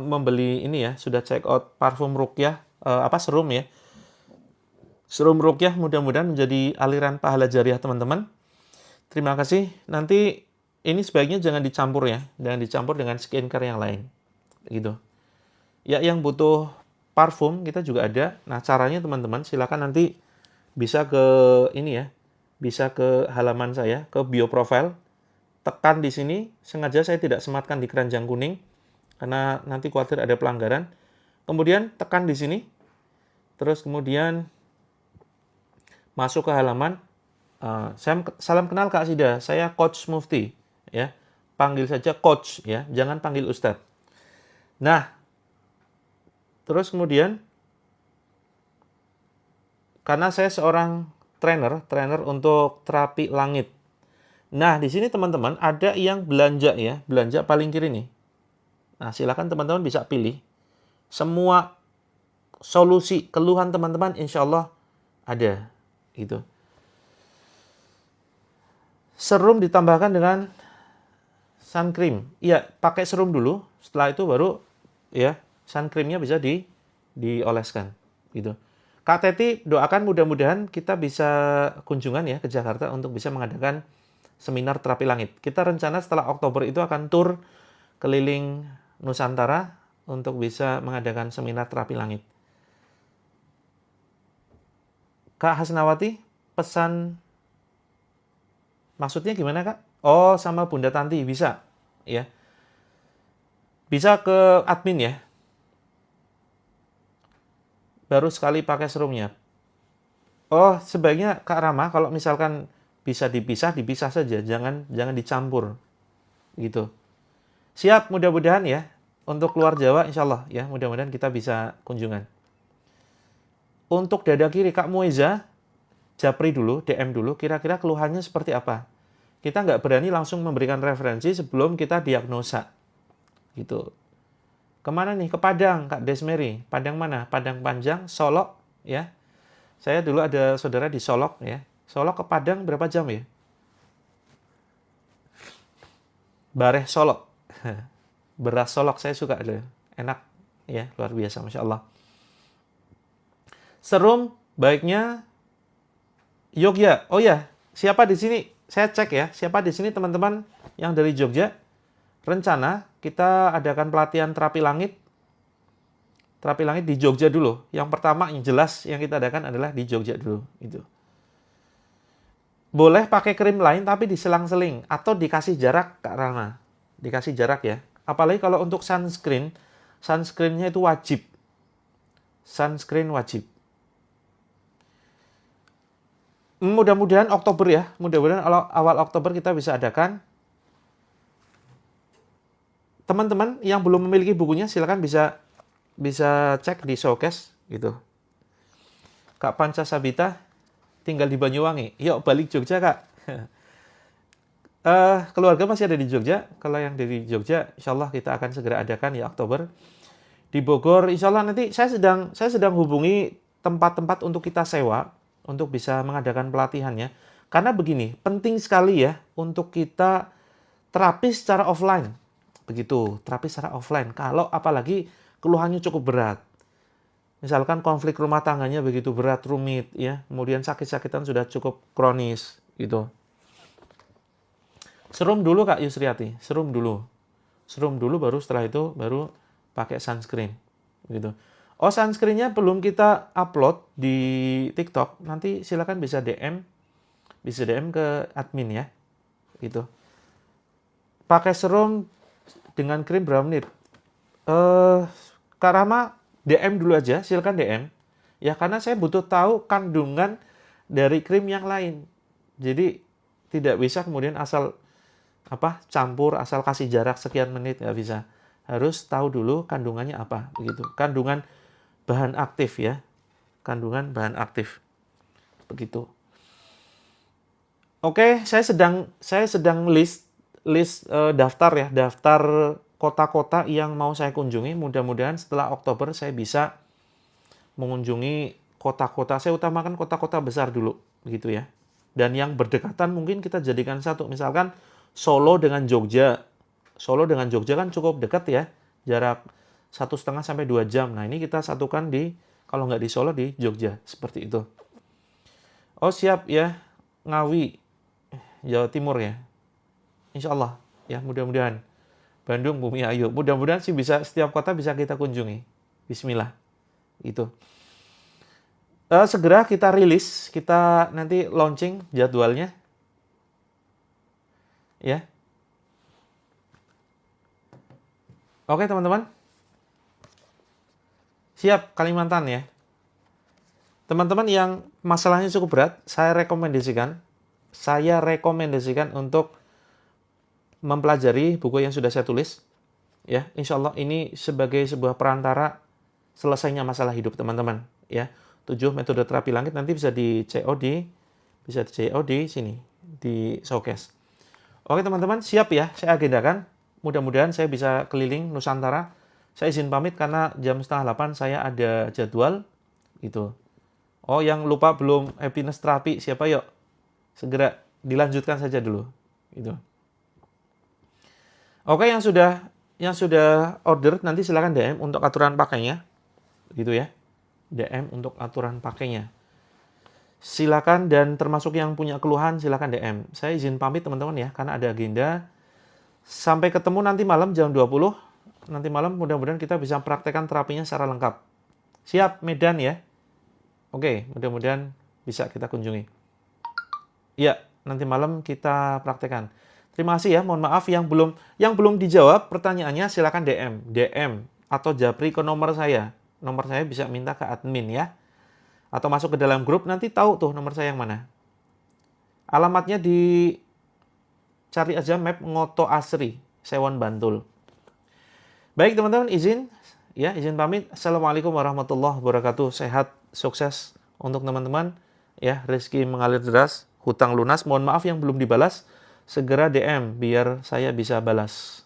membeli ini ya, sudah check out parfum Ruqyah, serum ya. Serum Ruqyah mudah-mudahan menjadi aliran pahala jariah teman-teman. Terima kasih. Nanti ini sebaiknya jangan dicampur ya, jangan dicampur dengan skincare yang lain. Begitu. Ya, yang butuh parfum kita juga ada. Nah, caranya teman-teman silakan nanti bisa ke ini ya, bisa ke halaman saya, ke bio profile. Tekan di sini, sengaja saya tidak sematkan di keranjang kuning, karena nanti khawatir ada pelanggaran. Kemudian tekan di sini, terus kemudian masuk ke halaman. Salam kenal Kak Sida, saya Coach Mufti. Ya, panggil saja Coach ya, jangan panggil Ustadz. Nah, terus kemudian, karena saya seorang trainer untuk terapi langit. Nah, di sini teman-teman ada yang belanja ya, belanja paling kiri nih. Nah, silakan teman-teman bisa pilih. Semua solusi keluhan teman-teman insya Allah ada. Gitu. Serum ditambahkan dengan sun cream. Iya, pakai serum dulu. Setelah itu baru ya sun creamnya bisa dioleskan. Gitu. Kak Teti, doakan mudah-mudahan kita bisa kunjungan ya ke Jakarta untuk bisa mengadakan seminar terapi langit. Kita rencana setelah Oktober itu akan tur keliling Nusantara untuk bisa mengadakan seminar terapi langit. Kak Hasnawati, pesan maksudnya gimana Kak? Oh, sama Bunda Tanti bisa ya. Bisa ke admin ya. Baru sekali pakai serumnya. Oh, sebaiknya Kak Rama kalau misalkan bisa dipisah saja, jangan dicampur. Gitu. Siap, mudah-mudahan ya. Untuk luar Jawa insya Allah ya, mudah-mudahan kita bisa kunjungan. Untuk dada kiri Kak Muiza, japri dulu, DM dulu, kira-kira keluhannya seperti apa. Kita nggak berani langsung memberikan referensi sebelum kita diagnosa. Gitu. Kemana nih? Ke Padang, Kak Desmeri. Padang mana? Padang Panjang, Solok ya. Saya dulu ada saudara di Solok ya. Solok ke Padang berapa jam ya? Bareh Solok. Beras Solok saya suka. Enak ya, luar biasa Masya Allah. Serum baiknya Jogja. Oh ya, siapa di sini? Saya cek ya, siapa di sini teman-teman yang dari Jogja? Rencana kita adakan pelatihan terapi langit. Terapi langit di Jogja dulu. Yang pertama yang jelas yang kita adakan adalah di Jogja dulu. Gitu. Boleh pakai krim lain tapi diselang-seling atau dikasih jarak Kak Rana. Dikasih jarak ya. Apalagi kalau untuk sunscreen, sunscreennya itu wajib. Sunscreen wajib. Mudah-mudahan Oktober ya. Mudah-mudahan awal Oktober kita bisa adakan. Teman-teman yang belum memiliki bukunya silakan bisa cek di showcase gitu. Kak Panca Sabita tinggal di Banyuwangi. Yuk balik Jogja Kak. Keluarga masih ada di Jogja. Kalau yang dari Jogja, insya Allah kita akan segera adakan ya Oktober. Di Bogor, insya Allah nanti saya sedang hubungi tempat-tempat untuk kita sewa untuk bisa mengadakan pelatihannya. Karena begini, penting sekali ya untuk kita terapi secara offline. Begitu, terapi secara offline. Kalau apalagi keluhannya cukup berat. Misalkan konflik rumah tangganya begitu berat, rumit, ya, kemudian sakit-sakitan sudah cukup kronis, gitu. Serum dulu Kak Yusriati, serum dulu. Serum dulu baru setelah itu baru pakai sunscreen, gitu. Oh, sunscreennya belum kita upload di TikTok, nanti silakan bisa DM ke admin ya, gitu. Pakai serum dengan krim berapa menit? Kak Rama, DM dulu aja, silakan DM. Ya, karena saya butuh tahu kandungan dari krim yang lain. Jadi, tidak bisa kemudian asal campur, asal kasih jarak sekian menit, nggak bisa. Harus tahu dulu kandungannya apa, begitu. Kandungan bahan aktif ya. Kandungan bahan aktif. Begitu. Oke, saya sedang list daftar ya, daftar kota-kota yang mau saya kunjungi. Mudah-mudahan setelah Oktober saya bisa mengunjungi kota-kota, saya utamakan kota-kota besar dulu, gitu ya. Dan yang berdekatan mungkin kita jadikan satu. Misalkan Solo dengan Jogja. Solo dengan Jogja kan cukup dekat ya, jarak 1,5 sampai 2 jam. Nah ini kita satukan di, kalau nggak di Solo, di Jogja, seperti itu. Oh siap ya, Ngawi, Jawa Timur ya. Insya Allah ya, mudah-mudahan. Bandung, Bumi Ayu. Mudah-mudahan sih bisa, setiap kota bisa kita kunjungi. Bismillah. Itu. Segera kita rilis, kita nanti launching jadwalnya. Ya. Oke teman-teman. Siap, Kalimantan ya. Teman-teman yang masalahnya cukup berat, saya rekomendasikan untuk mempelajari buku yang sudah saya tulis. Ya, insya Allah ini sebagai sebuah perantara selesainya masalah hidup teman-teman. Ya, 7 metode terapi langit nanti bisa di CO di sini, di showcase. Oke teman-teman, siap ya, saya agendakan. Mudah-mudahan saya bisa keliling Nusantara. Saya izin pamit karena jam 7:30 saya ada jadwal. Gitu. Oh, yang lupa belum happiness terapi, siapa yuk? Segera dilanjutkan saja dulu. Gitu. Oke, yang sudah order nanti silakan DM untuk aturan pakainya. Gitu ya. DM untuk aturan pakainya. Silakan, dan termasuk yang punya keluhan silakan DM. Saya izin pamit teman-teman ya, karena ada agenda. Sampai ketemu nanti malam jam 20. Nanti malam mudah-mudahan kita bisa praktekkan terapinya secara lengkap. Siap, Medan ya. Oke, mudah-mudahan bisa kita kunjungi. Ya, nanti malam kita praktekkan. Terima kasih ya, mohon maaf yang belum dijawab pertanyaannya silakan DM atau japri ke nomor saya. Nomor saya bisa minta ke admin ya. Atau masuk ke dalam grup, nanti tahu tuh nomor saya yang mana. Alamatnya cari aja map Ngoto Asri, Sewon Bantul. Baik teman-teman, izin pamit. Assalamualaikum warahmatullahi wabarakatuh. Sehat, sukses untuk teman-teman. Ya, rezeki mengalir deras, hutang lunas. Mohon maaf yang belum dibalas, segera DM biar saya bisa balas.